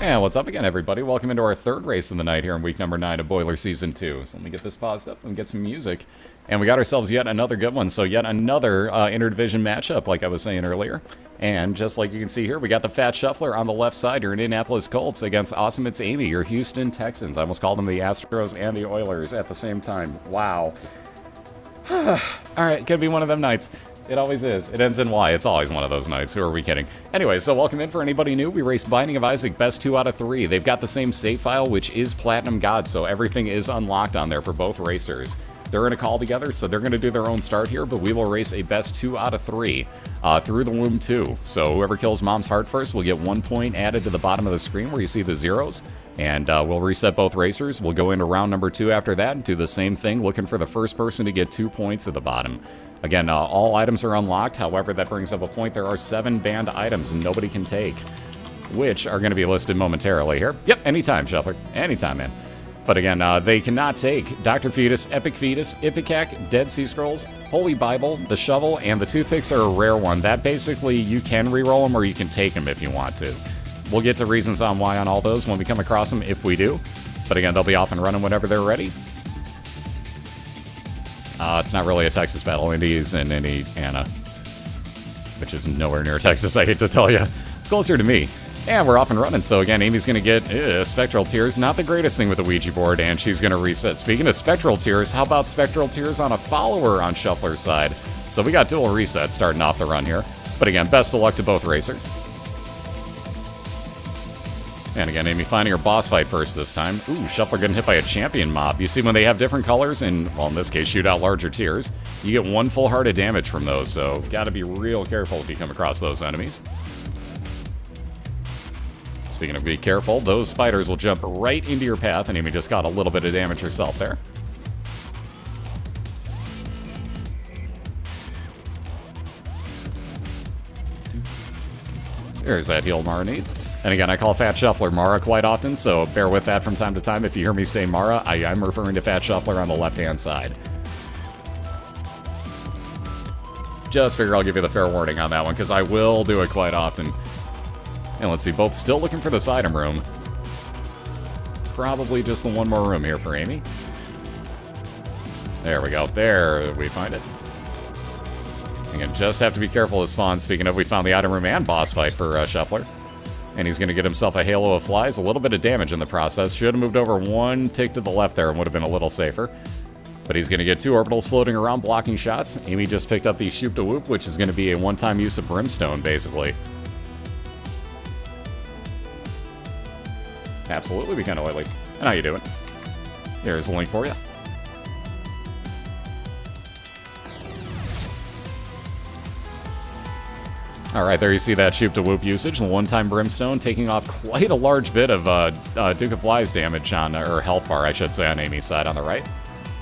And what's up again, everybody? Welcome into our third race of the night here in week number 9 of BOILeR Season 2. So let me get this paused up and get some music. And we got ourselves yet another good one. So yet another interdivision matchup, like I was saying earlier. And just like you can see here, we got the Thefatshuffler on the left side, your Indianapolis Colts, against Awesomeitsamy, your Houston Texans. I almost called them the Astros and the Oilers at the same time. Wow. Alright, could be one of them nights. It always is. It ends in Y. It's always one of those nights. Who are we kidding? Anyway, so welcome in for anybody new. We race Binding of Isaac, best 2 out of 3. They've got the same save file, which is Platinum God, so everything is unlocked on there for both racers. They're in a call together, so they're going to do their own start here, but we will race a best 2 out of 3 through the womb 2. So whoever kills Mom's heart first will get 1 point added to the bottom of the screen where you see the zeros, and we'll reset both racers. We'll go into round number 2 after that and do the same thing, looking for the first person to get 2 points at the bottom. Again, all items are unlocked. However, that brings up a point. There are 7 banned items nobody can take, which are going to be listed momentarily here. Yep, anytime, Shuffler. Anytime, man. But again, they cannot take Dr. Fetus, Epic Fetus, Ipecac, Dead Sea Scrolls, Holy Bible, the Shovel, and the Toothpicks are a rare one. That basically, you can reroll them or you can take them if you want to. We'll get to reasons on why on all those when we come across them, if we do. But again, they'll be off and running whenever they're ready. It's not really a Texas battle. Indy's in Indiana, which is nowhere near Texas, I hate to tell you. It's closer to me. And we're off and running. So again, Amy's going to get Spectral Tears. Not the greatest thing with the Ouija board, and she's going to reset. Speaking of Spectral Tears, how about Spectral Tears on a follower on Shuffler's side? So we got dual resets starting off the run here. But again, best of luck to both racers. And again, Amy finding her boss fight first this time. Ooh, Shuffler getting hit by a champion mob. You see when they have different colors, and, well, in this case, shoot out larger tiers, you get 1 full heart of damage from those, so gotta be real careful if you come across those enemies. Speaking of be careful, those spiders will jump right into your path, and Amy just got a little bit of damage herself there. There's that heal Mara needs. And again, I call Thefatshuffler Mara quite often, so bear with that from time to time. If you hear me say Mara, I'm referring to Thefatshuffler on the left-hand side. Just figure I'll give you the fair warning on that one, because I will do it quite often. And let's see, both still looking for this item room. Probably just the one more room here for Amy. There we go. There we find it. Again, just have to be careful of spawn. Speaking of, we found the item room and boss fight for Shuffler. And he's going to get himself a halo of flies. A little bit of damage in the process. Should have moved over 1 tick to the left there and would have been a little safer. But he's going to get 2 orbitals floating around blocking shots. Amy just picked up the Shoop to Whoop, which is going to be a one-time use of Brimstone, basically. Absolutely, we kind of lightly. And how you doing? Here's the link for you. Alright, there you see that Shoop to Whoop usage. The one-time Brimstone taking off quite a large bit of Duke of Flies damage on, or health bar, I should say, on Amy's side on the right.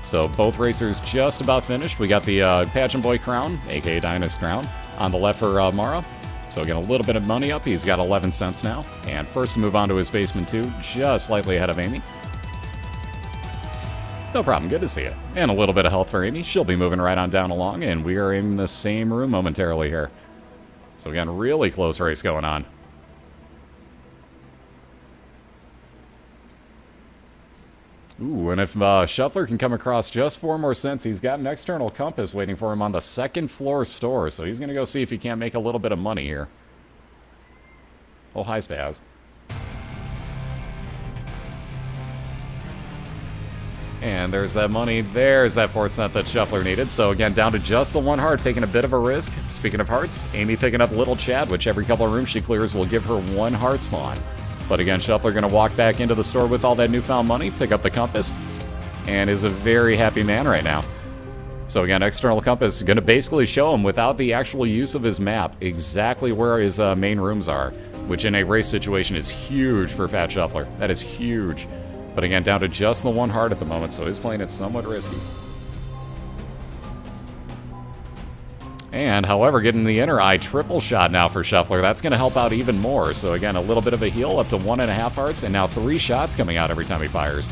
So both racers just about finished. We got the Pageant Boy crown, aka Dinah's crown, on the left for Mara. So again, a little bit of money up. He's got 11 cents now. And first to move on to his basement 2, just slightly ahead of Amy. No problem, good to see you. And a little bit of health for Amy. She'll be moving right on down along, and we are in the same room momentarily here. So again, really close race going on. Ooh, and if Shuffler can come across just 4 more cents, he's got an external compass waiting for him on the 2nd floor store, so he's going to go see if he can't make a little bit of money here. Oh, hi, Spaz. And there's that money. There's that 4th cent that Shuffler needed. So again, down to just the 1 heart, taking a bit of a risk. Speaking of hearts, Amy picking up Little Chad, which every couple of rooms she clears will give her 1 heart spawn. But again, Shuffler going to walk back into the store with all that newfound money, pick up the compass, and is a very happy man right now. So again, external compass is going to basically show him, without the actual use of his map, exactly where his main rooms are, which in a race situation is huge for Thefatshuffler. That is huge. But again, down to just the 1 heart at the moment, so he's playing it somewhat risky. And, however, getting the inner eye triple shot now for Shuffler. That's going to help out even more. So again, a little bit of a heal up to 1.5 hearts, and now 3 shots coming out every time he fires.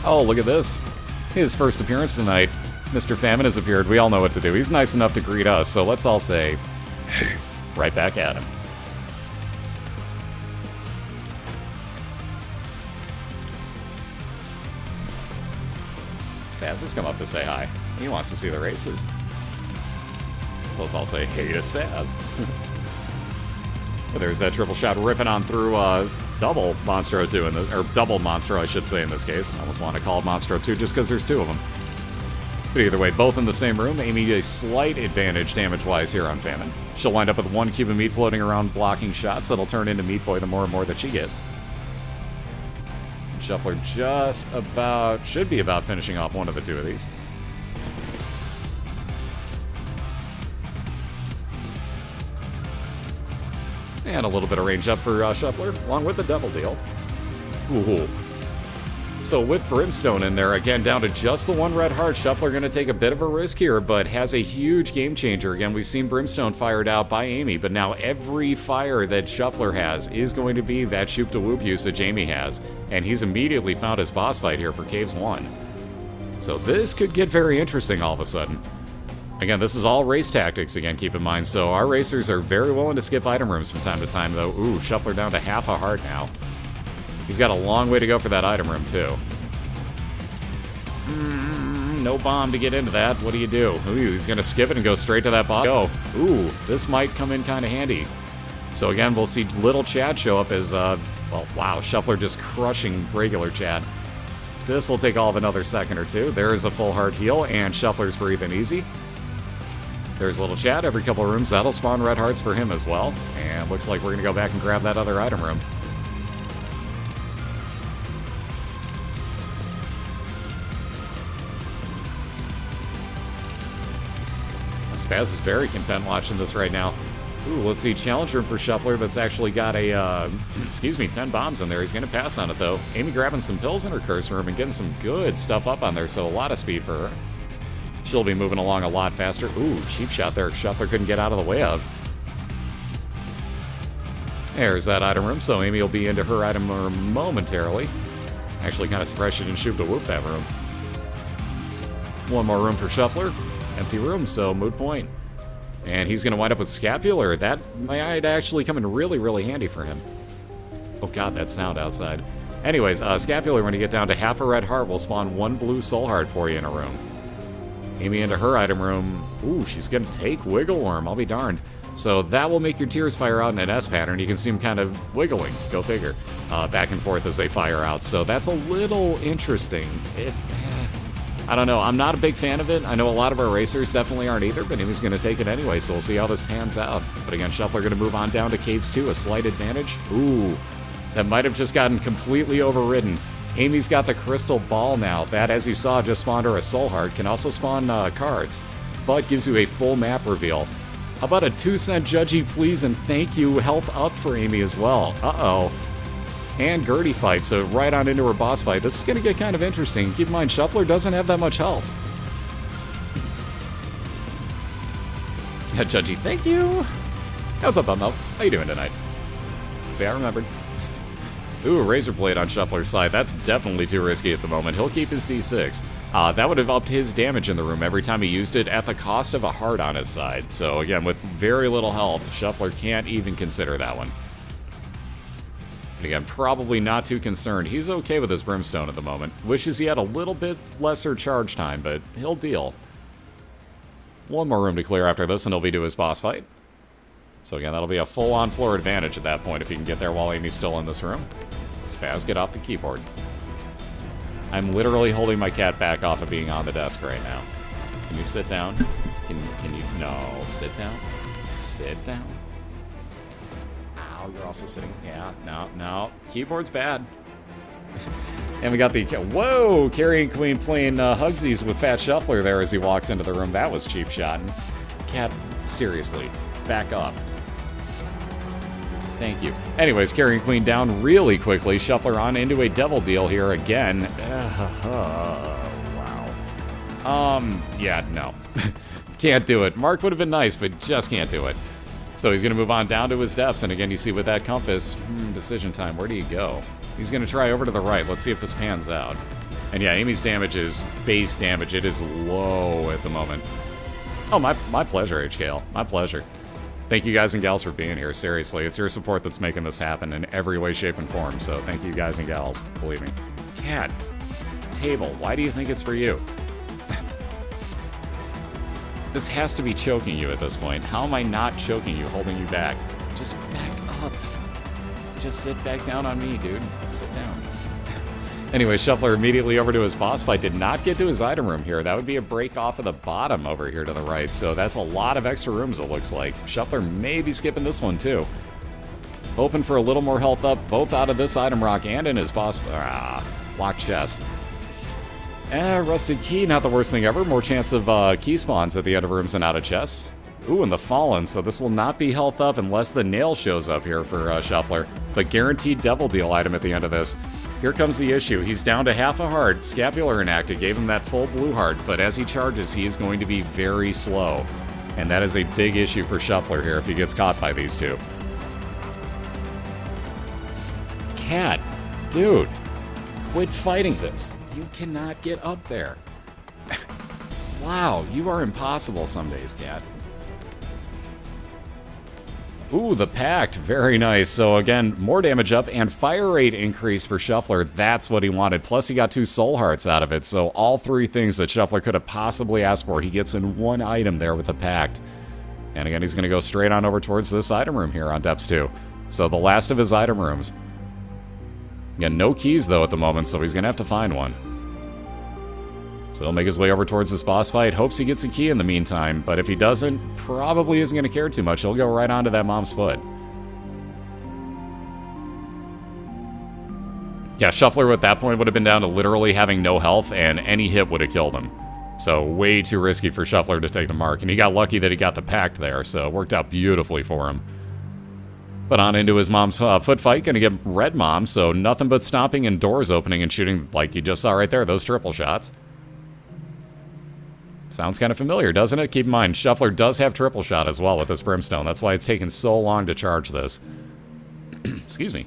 Oh, look at this. His first appearance tonight. Mr. Famine has appeared. We all know what to do. He's nice enough to greet us, so let's all say, hey, right back at him. Spaz has come up to say hi. He wants to see the races. So let's all say, hey to Spaz. But there's that triple shot ripping on through double Monstro 2, or double Monstro, I should say, in this case. I almost want to call it Monstro 2 just because there's two of them. But either way, both in the same room. Amy a slight advantage damage-wise here on Famine. She'll wind up with 1 cube of meat floating around blocking shots that'll turn into Meat Boy the more and more that she gets. And Shuffler just about, should be about finishing off one of the two of these. And a little bit of range up for Shuffler, along with the double deal. Ooh. So with Brimstone in there, again, down to just the 1 red heart, Shuffler going to take a bit of a risk here, but has a huge game changer. Again, we've seen Brimstone fired out by Amy, but now every fire that Shuffler has is going to be that shoop to whoop usage Amy has, and he's immediately found his boss fight here for Caves 1. So this could get very interesting all of a sudden. Again, this is all race tactics, again, keep in mind, so our racers are very willing to skip item rooms from time to time, though. Ooh, Shuffler down to half a heart now. He's got a long way to go for that item room, too. No bomb to get into that. What do you do? Ooh, he's going to skip it and go straight to that boss. Go. Ooh, this might come in kind of handy. So again, we'll see little Chad show up as, well, wow, Shuffler just crushing regular Chad. This will take all of another second or two. There's a full heart heal, and Shuffler's breathing easy. There's little Chad every couple of rooms. That'll spawn red hearts for him as well. And looks like we're going to go back and grab that other item room. Spaz is very content watching this right now. Ooh, let's see. Challenge room for Shuffler that's actually got a, 10 bombs in there. He's going to pass on it, though. Amy grabbing some pills in her curse room and getting some good stuff up on there, so a lot of speed for her. She'll be moving along a lot faster. Ooh, cheap shot there. Shuffler couldn't get out of the way of. There's that item room, so Amy will be into her item room momentarily. Actually, kind of surprised she didn't shoot to whoop that room. One more room for Shuffler. Empty room, so moot point. And he's going to wind up with Scapular. That might actually come in really, really handy for him. Oh god, that sound outside. Anyways, Scapular, when you get down to half a red heart, will spawn 1 blue soul heart for you in a room. Amy into her item room. Ooh, she's going to take Wiggle Worm, I'll be darned. So that will make your tears fire out in an S pattern. You can see them kind of wiggling, go figure, back and forth as they fire out. So that's a little interesting. I don't know, I'm not a big fan of it. I know a lot of our racers definitely aren't either, but Amy's going to take it anyway, so we'll see how this pans out. But again, Shuffler going to move on down to Caves 2, a slight advantage. Ooh, that might have just gotten completely overridden. Amy's got the crystal ball now. That, as you saw, just spawned her a soul heart. Can also spawn cards, but gives you a full map reveal. How about a 2-cent judgy please and thank you health up for Amy as well? Uh-oh. And Gertie fight, so right on into her boss fight. This is going to get kind of interesting. Keep in mind, Shuffler doesn't have that much health. Yeah, judgy, thank you. What's up, Bummo? How you doing tonight? See, I remembered. Ooh, a Razor Blade on Shuffler's side. That's definitely too risky at the moment. He'll keep his D6. That would have upped his damage in the room every time he used it at the cost of a heart on his side. So again, with very little health, Shuffler can't even consider that one. And again, probably not too concerned. He's okay with his Brimstone at the moment. Wishes he had a little bit lesser charge time, but he'll deal. One more room to clear after this, and he'll be to his boss fight. So again, that'll be a full-on floor advantage at that point if he can get there while Amy's still in this room. Spaz, get off the keyboard. I'm literally holding my cat back off of being on the desk right now. Can you sit down? Can you? No, sit down. Sit down. Ow, you're also sitting. Yeah, no. Keyboard's bad. And we got the, whoa, Carrying Queen playing Hugsies with Fat Shuffler there as he walks into the room. That was cheap shot. Cat, seriously, back up. Thank you. Anyways, Carrying Queen down really quickly. Shuffler on into a double deal here again. Wow. Yeah, no. Can't do it. Mark would have been nice, but just can't do it. So he's going to move on down to his depths, and again, you see with that compass, decision time, where do you go? He's going to try over to the right. Let's see if this pans out. And yeah, Amy's damage is base damage. It is low at the moment. Oh, my pleasure, HKL. My pleasure. Thank you guys and gals for being here. Seriously, it's your support that's making this happen in every way, shape, and form. So thank you guys and gals. Believe me. Cat. Table. Why do you think it's for you? This has to be choking you at this point. How am I not choking you, holding you back? Just back up. Just sit back down on me, dude. Sit down. Anyway, Shuffler immediately over to his boss fight. Did not get to his item room here. That would be a break off of the bottom over here to the right. So that's a lot of extra rooms, it looks like. Shuffler may be skipping this one, too. Hoping for a little more health up, both out of this item rock and in his boss... locked chest. Rusted key, not the worst thing ever. More chance of key spawns at the end of rooms and out of chests. Ooh, and the Fallen, so this will not be health up unless the nail shows up here for Shuffler. But guaranteed Devil Deal item at the end of this. Here comes the issue. He's down to half a heart. Scapular enacted, gave him that full blue heart, but as he charges, he is going to be very slow. And that is a big issue for Shuffler here if he gets caught by these two. Cat, dude, quit fighting this. You cannot get up there. Wow, you are impossible some days, Cat. Ooh, the Pact. Very nice. So again, more damage up and fire rate increase for Shuffler. That's what he wanted. Plus he got 2 soul hearts out of it. So all 3 things that Shuffler could have possibly asked for, he gets in one item there with the Pact. And again, he's going to go straight on over towards this item room here on Depths 2. So the last of his item rooms. Again, no keys though at the moment, so he's going to have to find one. So he'll make his way over towards this boss fight. Hopes he gets a key in the meantime, but if he doesn't, probably isn't going to care too much. He'll go right onto that mom's foot. Yeah, Shuffler at that point would have been down to literally having no health, and any hit would have killed him. So way too risky for Shuffler to take the mark, and he got lucky that he got the Pact there, so it worked out beautifully for him. But on into his mom's foot fight, going to get Red Mom, so nothing but stomping and doors opening and shooting like you just saw right there, those triple shots. Sounds kind of familiar, doesn't it? Keep in mind, Shuffler does have triple shot as well with this Brimstone. That's why it's taken so long to charge this. Excuse me.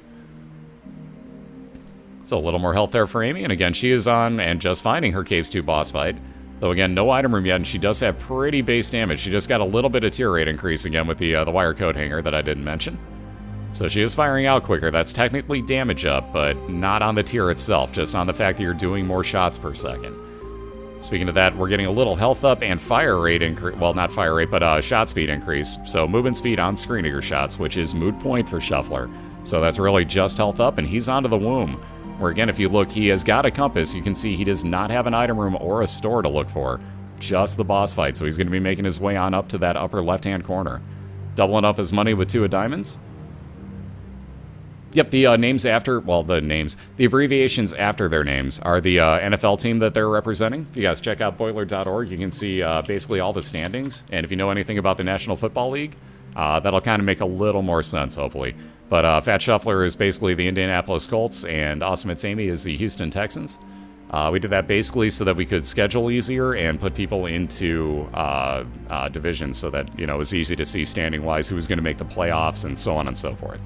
So a little more health there for Amy, and again, she is on and just finding her Caves 2 boss fight. Though again, no item room yet, and she does have pretty base damage. She just got a little bit of tier rate increase again with the wire coat hanger that I didn't mention. So she is firing out quicker. That's technically damage up, but not on the tier itself, just on the fact that you're doing more shots per second. Speaking of that, we're getting a little health up and fire rate increase. Well, not fire rate, but shot speed increase. So movement speed on screen of your shots, which is moot point for Shuffler. So that's really just health up, and he's onto the womb. Where again, if you look, he has got a compass. You can see he does not have an item room or a store to look for. Just the boss fight. So he's going to be making his way on up to that upper left-hand corner. Doubling up his money with 2 of diamonds. Yep, the names after, well, the abbreviations after their names are the NFL team that they're representing. If you guys check out BOILeR.org, you can see basically all the standings. And if you know anything about the National Football League, that'll kind of make a little more sense, hopefully. But Thefatshuffler is basically the Indianapolis Colts, and Awesomeitsamy is the Houston Texans. We did that basically so that we could schedule easier and put people into divisions so that, you know, it was easy to see standing-wise who was going to make the playoffs and so on and so forth.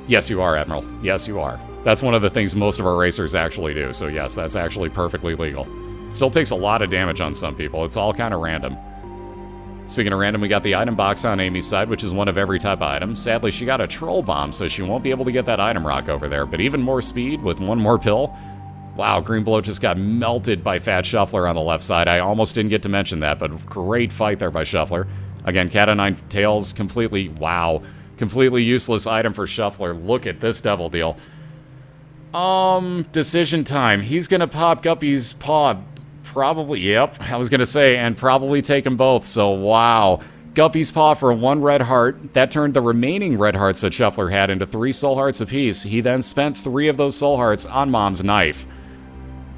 Yes, you are, Admiral. Yes, you are. That's one of the things most of our racers actually do. So yes, that's actually perfectly legal. Still takes a lot of damage on some people. It's all kind of random. Speaking of random, we got the item box on Amy's side, which is one of every type of item. Sadly, she got a troll bomb, so she won't be able to get that item rock over there. But even more speed with one more pill. Wow, Green Blow just got melted by Fat Shuffler on the left side. I almost didn't get to mention that, but great fight there by Shuffler. Again, Cat o' Nine Tails completely, wow. Completely useless item for Shuffler. Look at this Devil Deal. Decision time. He's gonna pop Guppy's paw. Probably, yep, I was gonna say, and probably take them both, so wow. Guppy's paw for 1 red heart. That turned the remaining red hearts that Shuffler had into 3 soul hearts apiece. He then spent 3 of those soul hearts on Mom's knife.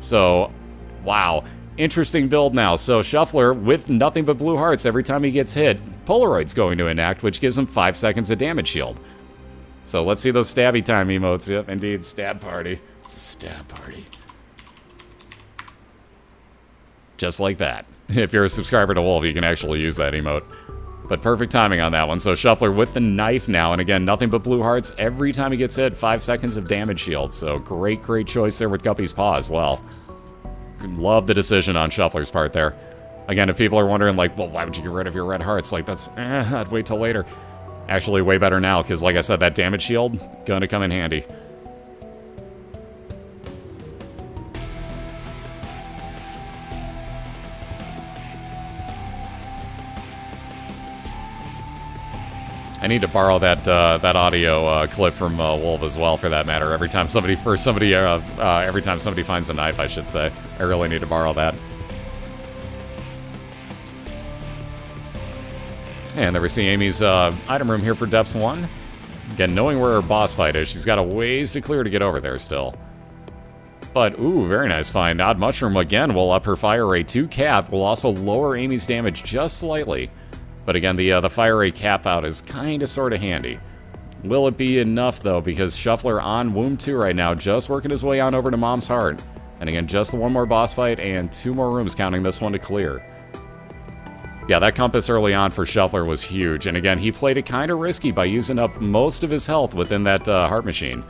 So, wow. Interesting build now. So Shuffler, with nothing but blue hearts every time he gets hit, Polaroid's going to enact, which gives him 5 seconds of damage shield. So let's see those stabby time emotes. Yep, indeed, stab party. It's a stab party. Just like that. If you're a subscriber to Wolf, you can actually use that emote. But perfect timing on that one. So Shuffler with the knife now, and again, nothing but blue hearts every time he gets hit, 5 seconds of damage shield. So great, great choice there with Guppy's paw as well. Love the decision on Shuffler's part there. Again, if people are wondering, like, well, why would you get rid of your red hearts? Like, that's, I'd wait till later. Actually, way better now, because like I said, that damage shield, gonna come in handy. I need to borrow that that audio clip from Wolf as well, for that matter. Every time somebody finds a knife, I should say. I really need to borrow that. And there we see Amy's item room here for Depths 1. Again, knowing where her boss fight is, she's got a ways to clear to get over there still. But, ooh, very nice find. Odd Mushroom, again, will up her fire rate to cap. Will also lower Amy's damage just slightly. But again, the fire rate cap out is kind of sort of handy. Will it be enough, though? Because Shuffler on Womb 2 right now, just working his way on over to Mom's Heart. And again, just one more boss fight and 2 more rooms, counting this one to clear. Yeah, that compass early on for Shuffler was huge. And again, he played it kind of risky by using up most of his health within that heart machine.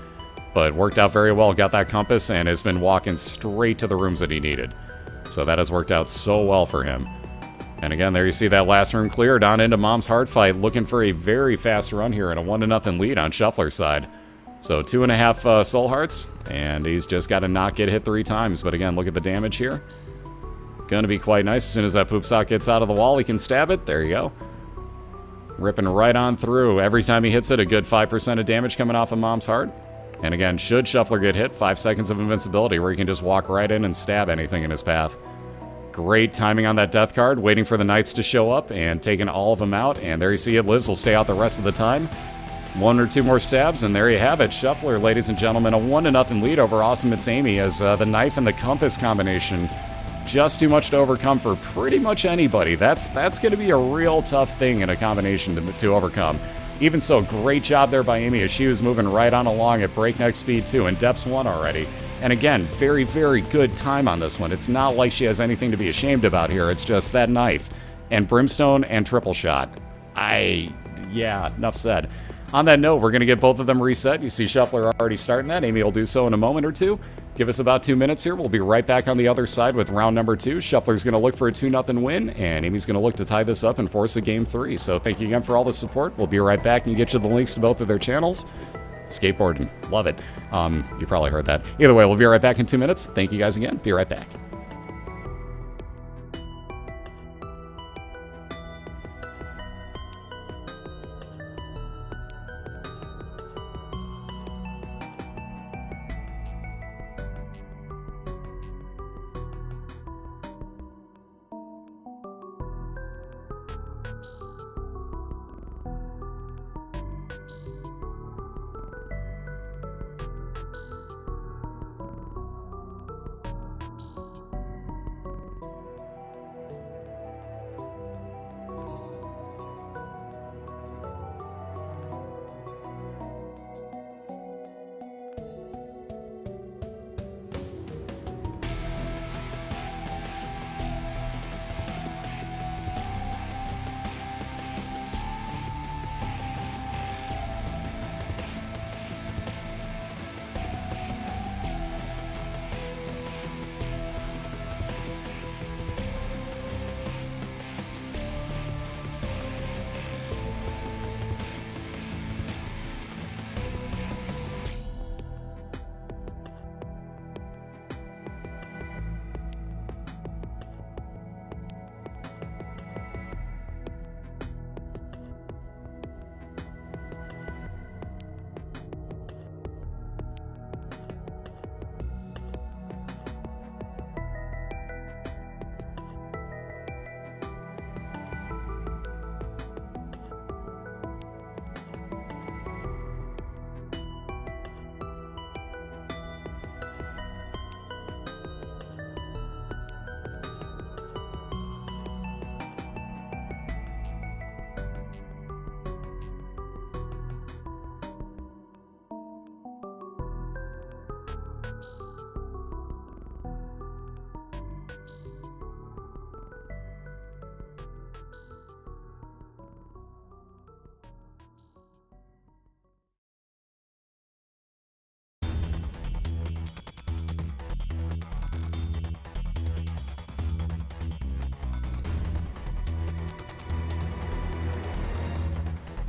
But worked out very well, got that compass, and has been walking straight to the rooms that he needed. So that has worked out so well for him. And again, there you see that last room cleared on into Mom's Heart fight, looking for a very fast run here and a 1-0 lead on Shuffler's side. So 2.5 soul hearts, and he's just got to not get hit 3 times. But again, look at the damage here. Going to be quite nice. As soon as that poop sock gets out of the wall, he can stab it. There you go. Ripping right on through. Every time he hits it, a good 5% of damage coming off of Mom's Heart. And again, should Shuffler get hit, 5 seconds of invincibility where he can just walk right in and stab anything in his path. Great timing on that death card, waiting for the knights to show up and taking all of them out. And there you see it lives, will stay out the rest of the time. 1 or 2 more stabs, and there you have it. Shuffler, ladies and gentlemen, a 1-0 lead over Awesomeitsamy as the knife and the compass combination just too much to overcome for pretty much anybody. That's going to be a real tough thing in a combination to overcome. Even so, great job there by Amy as she was moving right on along at breakneck speed too, in Depths 1 already. And again, very, very good time on this one. It's not like she has anything to be ashamed about here. It's just that knife and brimstone and triple shot. Yeah, enough said. On that note, we're going to get both of them reset. You see Shuffler already starting that. Amy will do so in a moment or two. Give us about 2 minutes here. We'll be right back on the other side with round number 2. Shuffler's going to look for a 2-0 win, and Amy's going to look to tie this up and force a game 3. So thank you again for all the support. We'll be right back and get you the links to both of their channels. Skateboarding. Love it. You probably heard that. Either way, we'll be right back in 2 minutes. Thank you guys again. Be right back.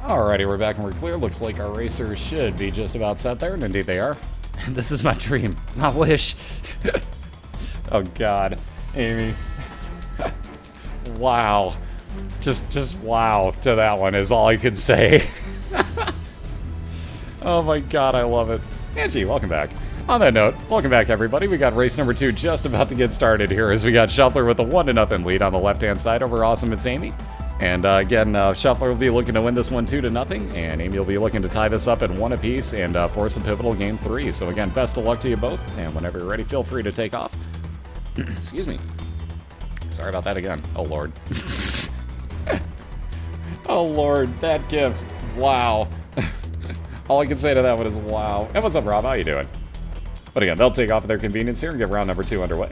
Alrighty, we're back and we're clear. Looks like our racers should be just about set there, and indeed they are. This is my dream, my wish. Oh God, Amy. Wow. Just wow to that one is all I could say. Oh my god, I love it. Angie, welcome back. On that note, welcome back everybody. We got race number 2 just about to get started here as we got Shuffler with a 1-0 lead on the left-hand side over Awesomeitsamy. And again, Shuffler will be looking to win this one 2-0, and Amy will be looking to tie this up at 1 apiece and force a pivotal game 3. So again, best of luck to you both, and whenever you're ready, feel free to take off. Excuse me. Sorry about that again. Oh lord. Oh lord, that gif. Wow. All I can say to that one is wow. And what's up, Rob? How you doing? But again, they'll take off at their convenience here and get round number 2 underway.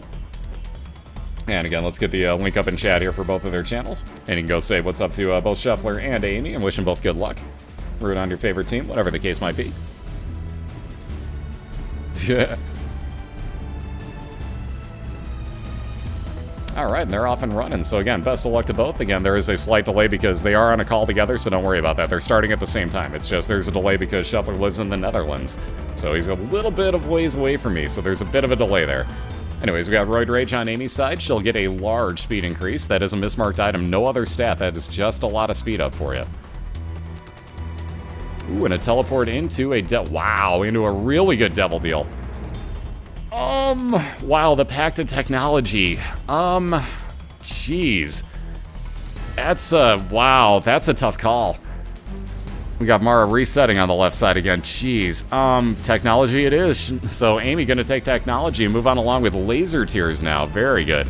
And again, let's get the link up in chat here for both of their channels. And you can go say what's up to both Shuffler and Amy and wish them both good luck. Root on your favorite team, whatever the case might be. Yeah. Alright, and they're off and running. So again, best of luck to both. Again, there is a slight delay because they are on a call together, so don't worry about that. They're starting at the same time. It's just there's a delay because Shuffler lives in the Netherlands. So he's a little bit of ways away from me, so there's a bit of a delay there. Anyways, we got Roid Rage on Amy's side. She'll get a large speed increase. That is a mismarked item. No other stat. That is just a lot of speed up for you. Ooh, and a teleport into a wow, into a really good devil deal. Wow, the Pact of Technology. Jeez. That's wow, that's a tough call. We got Mara resetting on the left side again. Jeez. Technology it is. So Amy gonna take technology and move on along with laser tears now. Very good.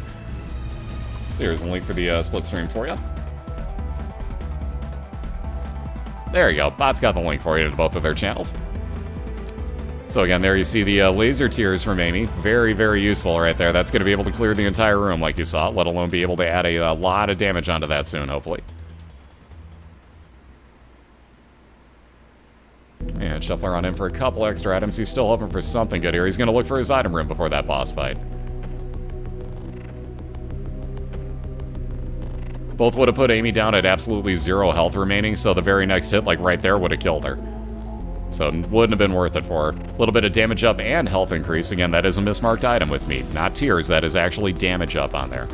So here's the link for the split stream for you. There you go. Bot's got the link for you to both of their channels. So again, there you see the laser tears from Amy. Very, very useful right there. That's going to be able to clear the entire room like you saw, let alone be able to add a lot of damage onto that soon, hopefully. And Shuffler on in for a couple extra items. He's still hoping for something good here. He's going to look for his item room before that boss fight. Both would have put Amy down at absolutely 0 health remaining, so the very next hit, like right there, would have killed her. So it wouldn't have been worth it for her. A little bit of damage up and health increase. Again, that is a mismarked item with me. Not tears, that is actually damage up on there.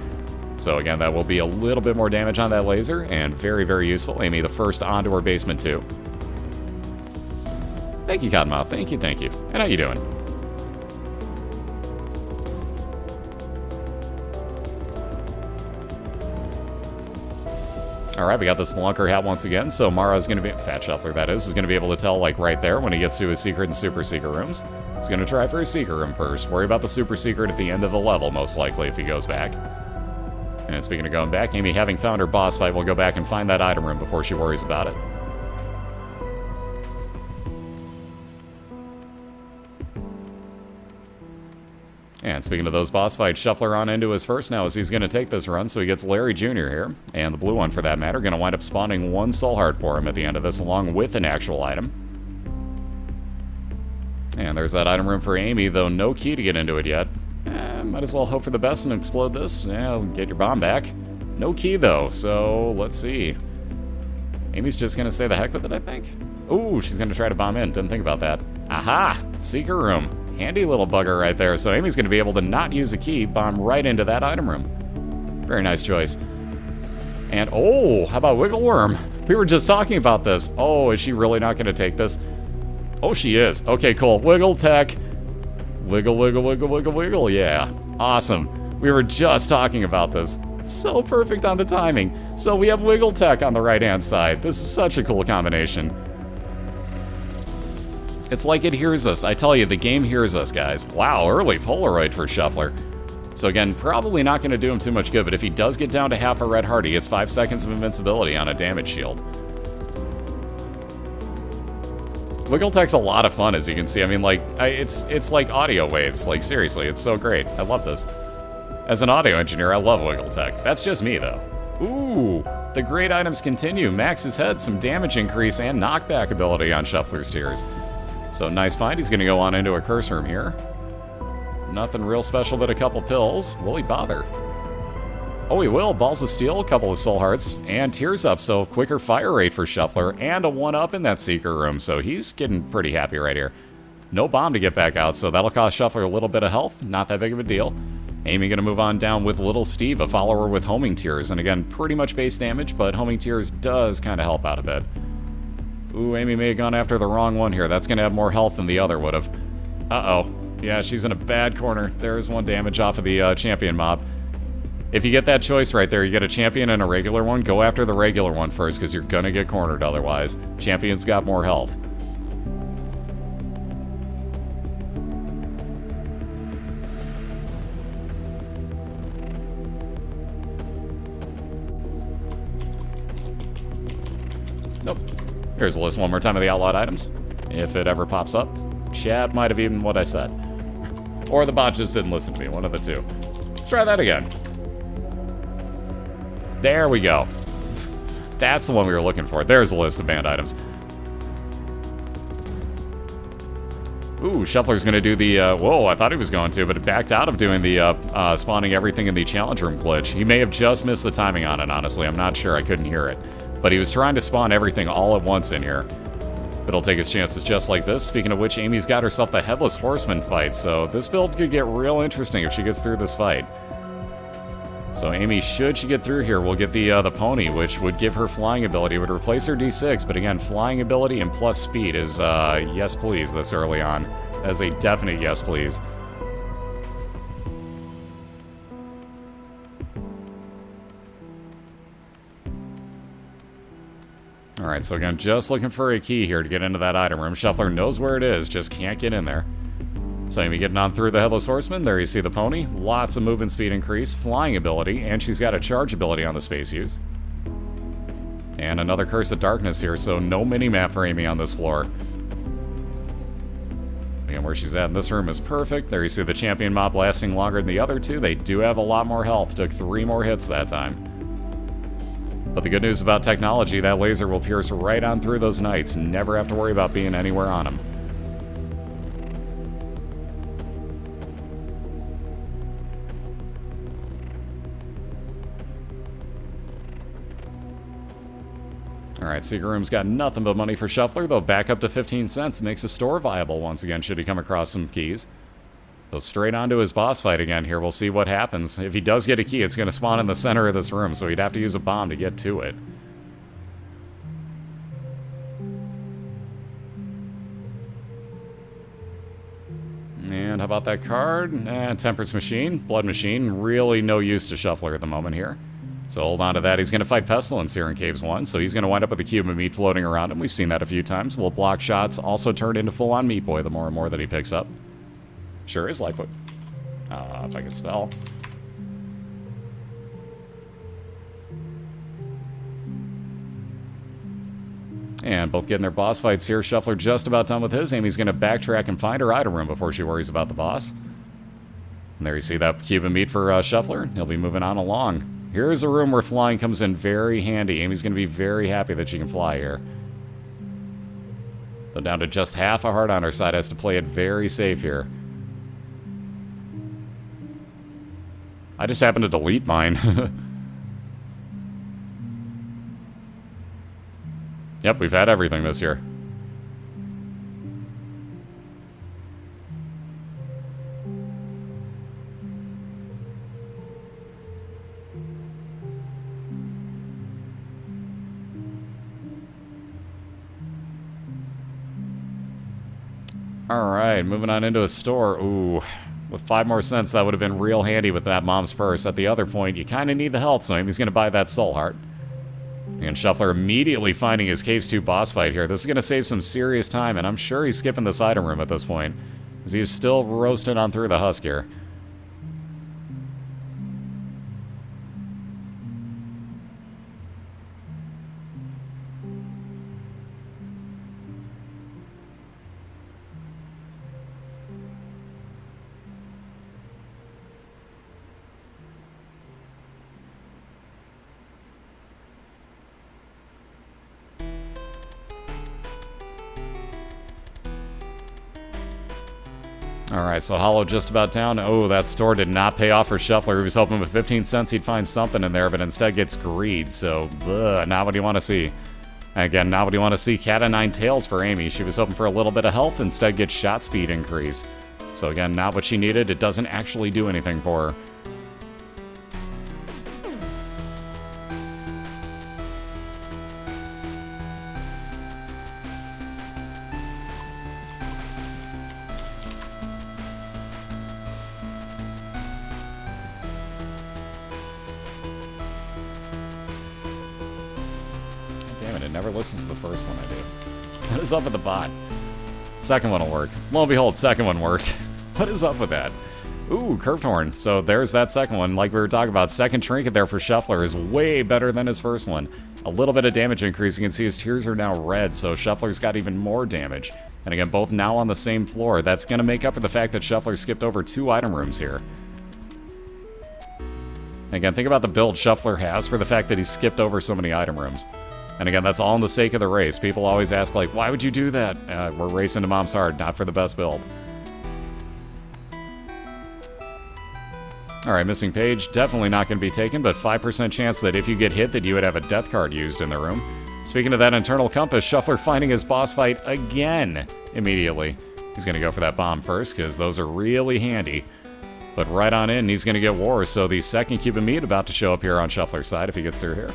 So again, that will be a little bit more damage on that laser, and very, very useful. Amy, the first onto her basement too. Thank you, Cottonmouth. Thank you, thank you. And how you doing? Alright, we got the Spelunker hat once again, so Mara's going to be... Fat Shuffler, that is going to be able to tell, like, right there when he gets to his secret and super secret rooms. He's going to try for his secret room first. Worry about the super secret at the end of the level, most likely, if he goes back. And speaking of going back, Amy, having found her boss fight, will go back and find that item room before she worries about it. And speaking of those boss fights, Shuffler on into his first now as he's going to take this run, so he gets Larry Jr. here. And the blue one, for that matter, going to wind up spawning 1 soul heart for him at the end of this, along with an actual item. And there's that item room for Amy, though no key to get into it yet. Might as well hope for the best and explode this. Yeah, get your bomb back. No key, though, so let's see. Amy's just going to say the heck with it, I think. Ooh, she's going to try to bomb in. Didn't think about that. Aha! Secret room. Handy little bugger right there. So Amy's going to be able to not use a key, bomb right into that item room. Very nice choice. And, oh, how about Wiggle Worm? We were just talking about this. Oh, is she really not going to take this? Oh, she is. Okay, cool. Wiggle tech. Wiggle, wiggle, wiggle, wiggle, wiggle. Yeah. Awesome. We were just talking about this. So perfect on the timing. So we have Wiggle tech on the right-hand side. This is such a cool combination. It's like it hears us. I tell you, the game hears us, guys. Wow, early Polaroid for Shuffler. So again, probably not going to do him too much good, but if he does get down to half a red heart, he gets 5 seconds of invincibility on a damage shield. Wiggle Tech's a lot of fun, as you can see. I mean, like, it's like audio waves. Like, seriously, it's so great. I love this. As an audio engineer, I love Wiggle Tech. That's just me, though. Ooh, the great items continue. Max's head, some damage increase, and knockback ability on Shuffler's Tears. So nice find. He's going to go on into a curse room here. Nothing real special but a couple pills. Will he bother? Oh, he will. Balls of Steel, a couple of soul hearts, and Tears up, so quicker fire rate for Shuffler, and a 1-up in that secret room, so he's getting pretty happy right here. No bomb to get back out, so that'll cost Shuffler a little bit of health. Not that big of a deal. Amy going to move on down with Little Steve, a follower with Homing Tears, and again, pretty much base damage, but Homing Tears does kind of help out a bit. Ooh, Amy may have gone after the wrong one here. That's going to have more health than the other would have. Uh-oh. Yeah, she's in a bad corner. There's one damage off of the champion mob. If you get that choice right there, you get a champion and a regular one, go after the regular one first, because you're going to get cornered otherwise. Champion's got more health. Nope. Here's a list one more time of the outlawed items. If it ever pops up. Chat might have even what I said. Or the bot just didn't listen to me, one of the two. Let's try that again. There we go. That's the one we were looking for. There's a list of banned items. Ooh, Shuffler's gonna do the, whoa, I thought he was going to, but it backed out of doing the, spawning everything in the challenge room glitch. He may have just missed the timing on it, honestly. I'm not sure, I couldn't hear it. But he was trying to spawn everything all at once in here. But he'll take his chances just like this. Speaking of which, Amy's got herself the Headless Horseman fight, so this build could get real interesting if she gets through this fight. So Amy, should she get through here, will get the pony, which would give her flying ability. It would replace her D6, but again, flying ability and plus speed is yes please this early on. As a definite yes please. Alright, so again, just looking for a key here to get into that item room. Shuffler knows where it is, just can't get in there. So Amy getting on through the Headless Horseman. There you see the pony. Lots of movement speed increase, flying ability, and she's got a charge ability on the space use. And another Curse of Darkness here, so no mini-map for Amy on this floor. Again, where she's at in this room is perfect. There you see the champion mob lasting longer than the other two. They do have a lot more health. Took 3 more hits that time. But the good news about technology, that laser will pierce right on through those knights. Never have to worry about being anywhere on them. Alright, Secret Room's got nothing but money for Shuffler, though back up to 15 cents makes the store viable once again should he come across some keys. So straight onto his boss fight again here, we'll see what happens. If he does get a key, it's going to spawn in the center of this room, so he'd have to use a bomb to get to it. And how about that card? Temperance Machine, Blood Machine, really no use to Shuffler at the moment here. So hold on to that. He's going to fight Pestilence here in Caves 1, so he's going to wind up with a cube of meat floating around him. We've seen that a few times. Will block shots, also turn into full-on Meat Boy the more and more that he picks up. Sure is Lightfoot. If I can spell. And both getting their boss fights here. Shuffler just about done with his. Amy's going to backtrack and find her item room before she worries about the boss. And there you see that cube of meat for Shuffler. He'll be moving on along. Here's a room where flying comes in very handy. Amy's going to be very happy that she can fly here. So down to just half a heart on her side. Has to play it very safe here. I just happened to delete mine. Yep, we've had everything this year. Alright, moving on into a store. Ooh, with 5 more cents, that would have been real handy with that mom's purse. At the other point, you kind of need the health, so he's going to buy that soul heart. And Shuffler immediately finding his Caves 2 boss fight here. This is going to save some serious time, and I'm sure he's skipping this item room at this point, because he's still roasting on through the husk here. Alright, so Hollow just about down. Oh, that store did not pay off for Shuffler. He was hoping with 15 cents he'd find something in there, but instead gets greed, so not what you want to see. Again, not what you want to see. Cat of 9 tails for Amy. She was hoping for a little bit of health, instead gets shot speed increase. So again, not what she needed. It doesn't actually do anything for her. never listens to the first one I do. What is up with the bot? Second one will work. Lo and behold, second one worked. What is up with that? Ooh, Curved Horn. So there's that second one. Like we were talking about, second trinket there for Shuffler is way better than his first one. A little bit of damage increase. You can see his tears are now red, so Shuffler's got even more damage. And again, both now on the same floor. That's going to make up for the fact that Shuffler skipped over 2 item rooms here. Again, think about the build Shuffler has for the fact that he skipped over so many item rooms. And again, that's all in the sake of the race. People always ask, like, why would you do that? We're racing to Mom's Heart, not for the best build. Alright, missing page. Definitely not going to be taken, but 5% chance that if you get hit that you would have a death card used in the room. Speaking of that internal compass, Shuffler finding his boss fight again immediately. He's going to go for that bomb first, because those are really handy. But right on in, he's going to get Wars, so the second cube of meat about to show up here on Shuffler's side if he gets through here.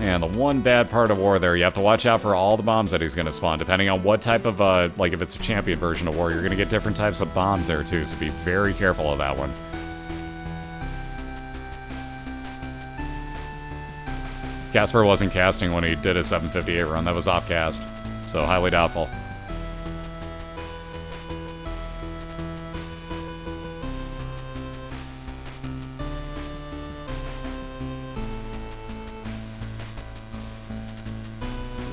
And the one bad part of War there, you have to watch out for all the bombs that he's going to spawn, depending on what type of, like if it's a champion version of War, you're going to get different types of bombs there too, so be very careful of that one. Casper wasn't casting when he did his 758 run, that was off cast, so highly doubtful.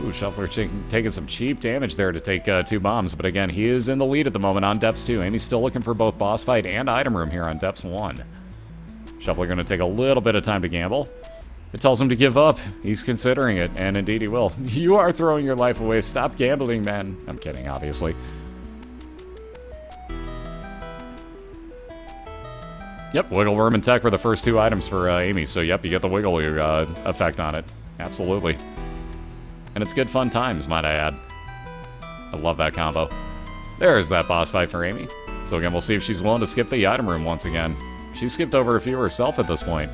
Ooh, Shuffler taking some cheap damage there to take 2 bombs, but again, he is in the lead at the moment on Depths 2, and he's still looking for both boss fight and item room here on Depths 1. Shuffler going to take a little bit of time to gamble. It tells him to give up. He's considering it, and indeed he will. You are throwing your life away. Stop gambling, man. I'm kidding, obviously. Yep, Wiggle Worm and Tech were the first 2 items for Amy, so yep, you get the Wiggle effect on it. Absolutely. And it's good fun times, might I add. I love that combo. There's that boss fight for Amy. So again, we'll see if she's willing to skip the item room once again. She's skipped over a few herself at this point.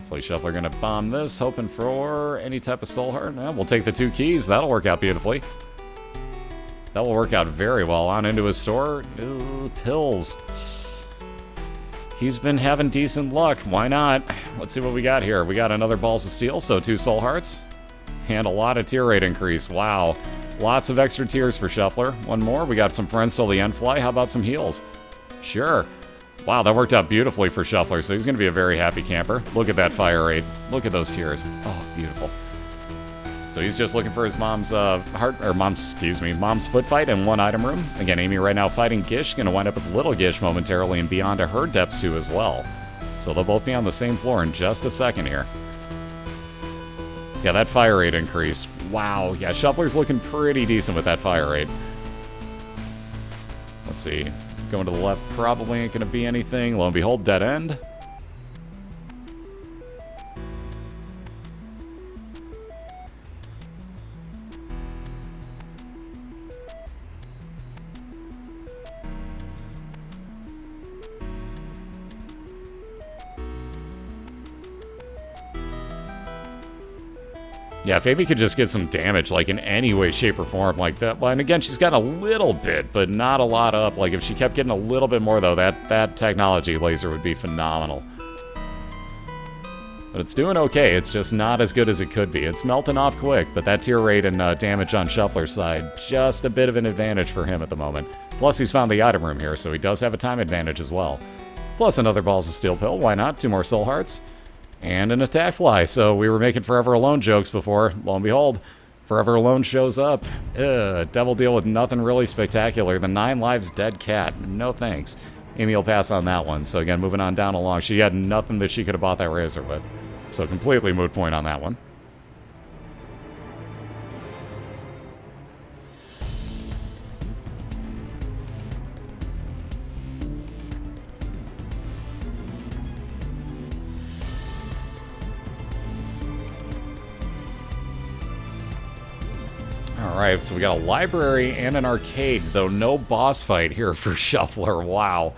So Shuffler gonna bomb this, hoping for any type of soul heart. No, we'll take the 2 keys. That'll work out beautifully. That will work out very well. On into his store. Ooh, pills. He's been having decent luck. Why not? Let's see what we got here. We got another Balls of Steel, so 2 soul hearts. And a lot of tier rate increase. Wow. Lots of extra tiers for Shuffler. One more. We got some friends till the end fly. How about some heals? Sure. Wow, that worked out beautifully for Shuffler, so he's going to be a very happy camper. Look at that fire rate. Look at those tiers. Oh, beautiful. So he's just looking for his mom's mom's foot fight and 1 item room. Again, Amy right now fighting Gish, going to wind up with Little Gish momentarily and be on to her Depths 2 as well. So they'll both be on the same floor in just a second here. Yeah, that fire rate increase. Wow, yeah, Shuffler's looking pretty decent with that fire rate. Let's see. Going to the left probably ain't going to be anything. Lo and behold, dead end. Yeah, if Amy could just get some damage, like, in any way, shape, or form like that. Well, and again, she's got a little bit, but not a lot up. Like, if she kept getting a little bit more, though, that technology laser would be phenomenal. But it's doing okay. It's just not as good as it could be. It's melting off quick, but that tier rate and damage on Shuffler's side, just a bit of an advantage for him at the moment. Plus, he's found the item room here, so he does have a time advantage as well. Plus, another Balls of Steel pill. Why not? 2 more soul hearts. And an attack fly. So we were making Forever Alone jokes before. Lo and behold, Forever Alone shows up. Devil deal with nothing really spectacular. The 9 lives dead cat. No thanks. Amy will pass on that one. So again, moving on down along. She had nothing that she could have bought that razor with. So completely moot point on that one. Alright, so we got a library and an arcade, though no boss fight here for Shuffler. Wow.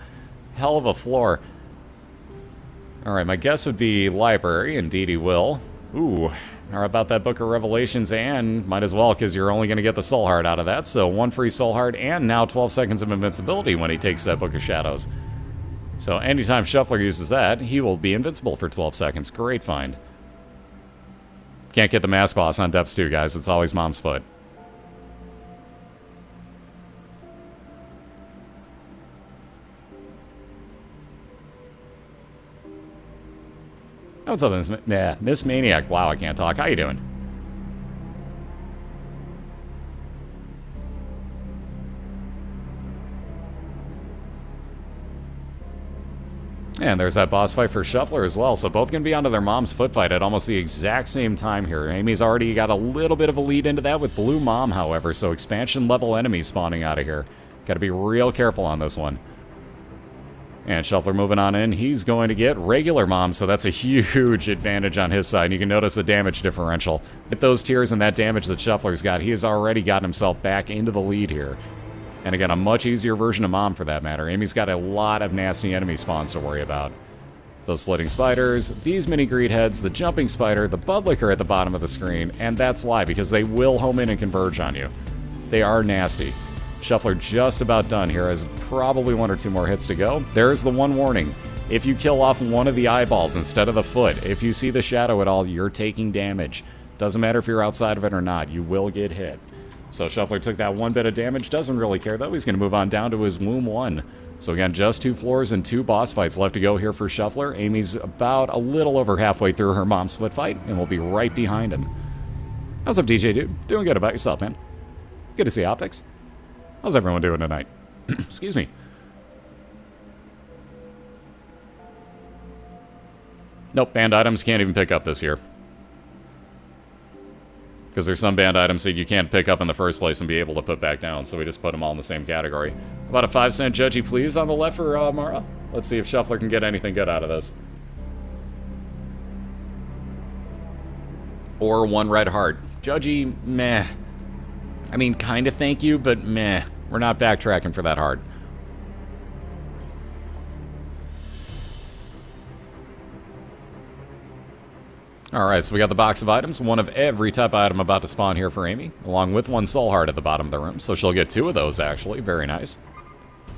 Hell of a floor. Alright, my guess would be library. Indeed he will. Ooh, are about that Book of Revelations, and might as well, because you're only going to get the Soul Heart out of that. So 1 free Soul Heart, and now 12 seconds of invincibility when he takes that Book of Shadows. So anytime Shuffler uses that, he will be invincible for 12 seconds. Great find. Can't get the Mask Boss on Depths 2, guys. It's always Mom's Foot. What's up, Miss Maniac? Wow, I can't talk. How you doing? And there's that boss fight for Shuffler as well, so both can be onto their Mom's Foot fight at almost the exact same time here. Amy's already got a little bit of a lead into that with Blue Mom, however, so expansion level enemies spawning out of here. Gotta be real careful on this one. And Shuffler moving on in, he's going to get regular Mom, so that's a huge advantage on his side. You can notice the damage differential. With those tiers and that damage that Shuffler's got, he has already gotten himself back into the lead here. And again, a much easier version of Mom for that matter. Amy's got a lot of nasty enemy spawns to worry about. Those splitting spiders, these mini greed heads, the jumping spider, the Budlicker at the bottom of the screen, and that's why, because they will home in and converge on you. They are nasty. Shuffler just about done here, has probably 1 or 2 more hits to go. There's the one warning. If you kill off one of the eyeballs instead of the foot, if you see the shadow at all, you're taking damage. Doesn't matter if you're outside of it or not, you will get hit. So Shuffler took that 1 bit of damage, doesn't really care though. He's going to move on down to his Womb 1. So again, just 2 floors and 2 boss fights left to go here for Shuffler. Amy's about a little over halfway through her Mom's Foot fight, and we'll be right behind him. How's up, DJ Dude? Doing good about yourself, man. Good to see Optics. How's everyone doing tonight? Excuse me. Nope, banned items can't even pick up this year. Because there's some banned items that you can't pick up in the first place and be able to put back down, so we just put them all in the same category. About a 5-cent judgy please on the left for Mara. Let's see if Shuffler can get anything good out of this. Or 1 red heart. Judgy, meh. I mean, kind of thank you, but meh. We're not backtracking for that hard. Alright, so we got the box of items. 1 of every type of item about to spawn here for Amy, along with 1 soul heart at the bottom of the room. So she'll get 2 of those, actually. Very nice.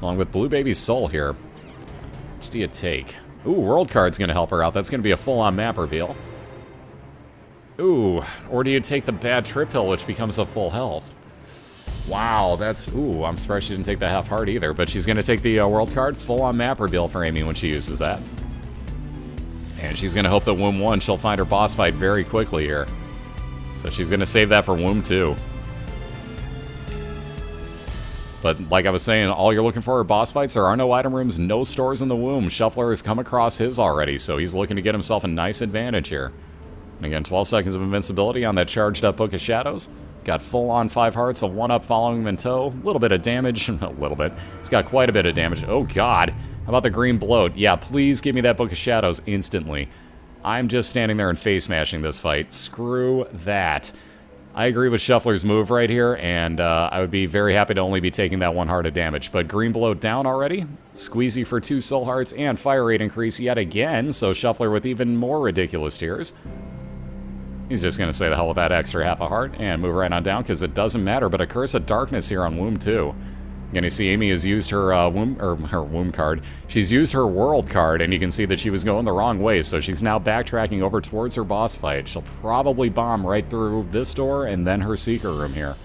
Along with Blue Baby's soul here. What do you take? Ooh, world card's going to help her out. That's going to be a full-on map reveal. Ooh, or do you take the bad trip hill, which becomes a full health? Wow, that's... Ooh, I'm surprised she didn't take the half heart either, but she's going to take the world card. Full-on map reveal for Amy when she uses that. And she's going to hope that Womb 1, she'll find her boss fight very quickly here. So she's going to save that for Womb 2. But like I was saying, all you're looking for are boss fights. There are no item rooms, no stores in the Womb. Shuffler has come across his already, so he's looking to get himself a nice advantage here. And again, 12 seconds of invincibility on that charged up Book of Shadows. Got full-on 5 hearts, a 1-up following him in tow. A little bit of damage. A little bit. He's got quite a bit of damage. Oh, God. How about the green bloat? Yeah, please give me that Book of Shadows instantly. I'm just standing there and face-mashing this fight. Screw that. I agree with Shuffler's move right here, and I would be very happy to only be taking that 1 heart of damage. But green bloat down already. Squeezy for 2 soul hearts and fire rate increase yet again, so Shuffler with even more ridiculous tiers. He's just going to say the hell with that extra half a heart and move right on down because it doesn't matter. But a Curse of Darkness here on Womb 2. Again, you see Amy has used her her Womb card. She's used her World card, and you can see that she was going the wrong way. So she's now backtracking over towards her boss fight. She'll probably bomb right through this door and then her Seeker room here.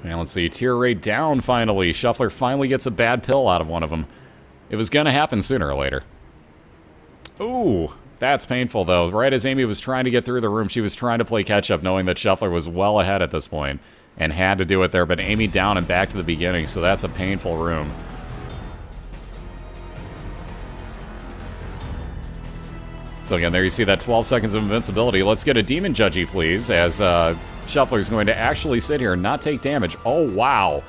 And let's see, tier rate down finally. Shuffler finally gets a bad pill out of one of them. It was going to happen sooner or later. Ooh. That's painful, though. Right as Amy was trying to get through the room, she was trying to play catch-up, knowing that Shuffler was well ahead at this point, and had to do it there, but Amy down and back to the beginning, so that's a painful room. So again, there you see that 12 seconds of invincibility. Let's get a Demon Judgy, please, as Shuffler's going to actually sit here and not take damage. Oh, wow.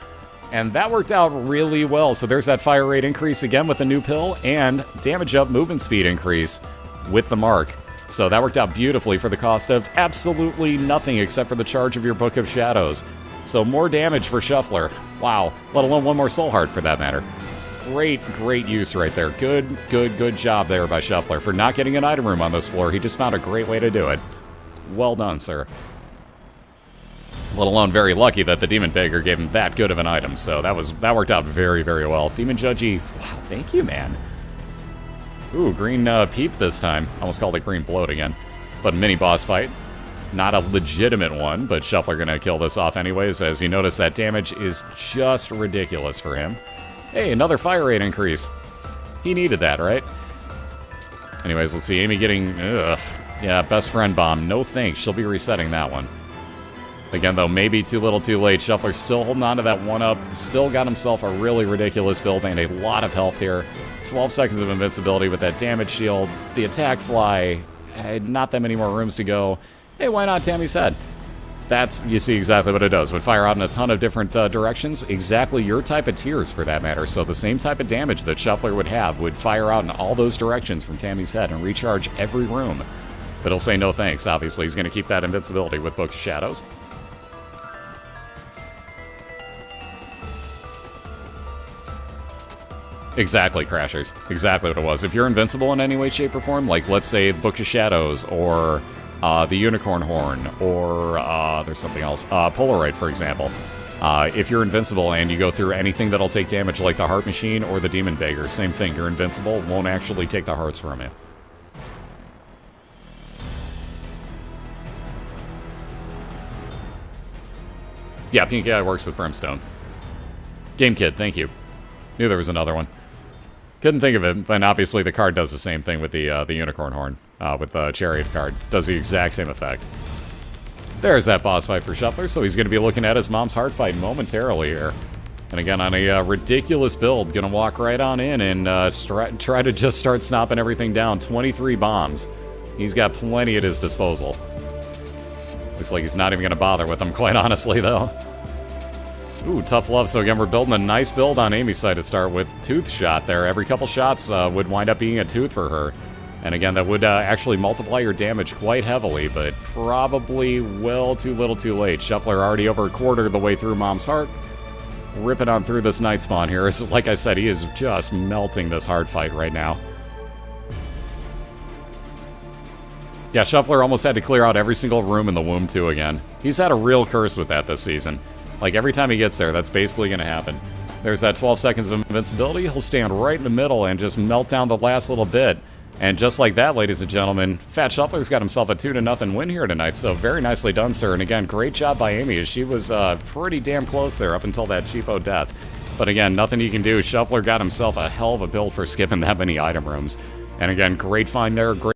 And that worked out really well. So there's that fire rate increase again with the new pill, and damage up, movement speed increase with the mark. So that worked out beautifully for the cost of absolutely nothing except for the charge of your Book of Shadows. So more damage for Shuffler. Wow. Let alone 1 more soul heart for that matter. great use right there. Good job there by Shuffler for not getting an item room on this floor. He just found a great way to do it. Well done, sir. Let alone very lucky that the Demon Beggar gave him that good of an item, so that worked out very well. Demon Judgy, wow, thank you, man. Ooh, green peep this time. Almost called it green bloat again. But mini boss fight. Not a legitimate one, but Shuffler gonna kill this off anyways. As you notice, that damage is just ridiculous for him. Hey, another fire rate increase. He needed that, right? Anyways, let's see. Amy getting... yeah, best friend bomb. No thanks. She'll be resetting that one. Again, though, maybe too little too late. Shuffler still holding on to that 1-up. Still got himself a really ridiculous build and a lot of health here. 12 seconds of invincibility with that damage shield. The attack fly. Not that many more rooms to go. Hey, why not Tammy's head? That's, you see exactly what it does. Would fire out in a ton of different directions. Exactly your type of tiers, for that matter. So the same type of damage that Shuffler would have would fire out in all those directions from Tammy's head and recharge every room. But he'll say no thanks, obviously. He's going to keep that invincibility with Book of Shadows. Exactly, Crashers. Exactly what it was. If you're invincible in any way, shape, or form, like, let's say, Book of Shadows, or the Unicorn Horn, or there's something else, Polaroid, for example. If you're invincible and you go through anything that'll take damage, like the Heart Machine or the Demon Beggar, same thing. You're invincible, won't actually take the hearts from you. Yeah, Pink AI works with Brimstone. Game Kid, thank you. Knew there was another one. Couldn't think of it, but obviously the card does the same thing with the Unicorn Horn, with the Chariot card. Does the exact same effect. There's that boss fight for Shuffler, so he's going to be looking at his mom's heart fight momentarily here. And again, on a ridiculous build, going to walk right on in and try to just start snopping everything down. 23 bombs. He's got plenty at his disposal. Looks like he's not even going to bother with them, quite honestly, though. Ooh, tough love. So again, we're building a nice build on Amy's side to start with. Tooth shot there. Every couple shots would wind up being a tooth for her. And again, that would actually multiply your damage quite heavily, but probably well too little too late. Shuffler already over a quarter of the way through Mom's Heart. Ripping on through this Night Spawn here. So like I said, he is just melting this hard fight right now. Yeah, Shuffler almost had to clear out every single room in the womb too again. He's had a real curse with that this season. Like, every time he gets there, that's basically going to happen. There's that 12 seconds of invincibility. He'll stand right in the middle and just melt down the last little bit. And just like that, ladies and gentlemen, Fat Shuffler's got himself a 2-0 win here tonight. So very nicely done, sir. And again, great job by Amy, as she was pretty damn close there up until that cheapo death. But again, nothing you can do. Shuffler got himself a hell of a build for skipping that many item rooms. And again, great find there. Great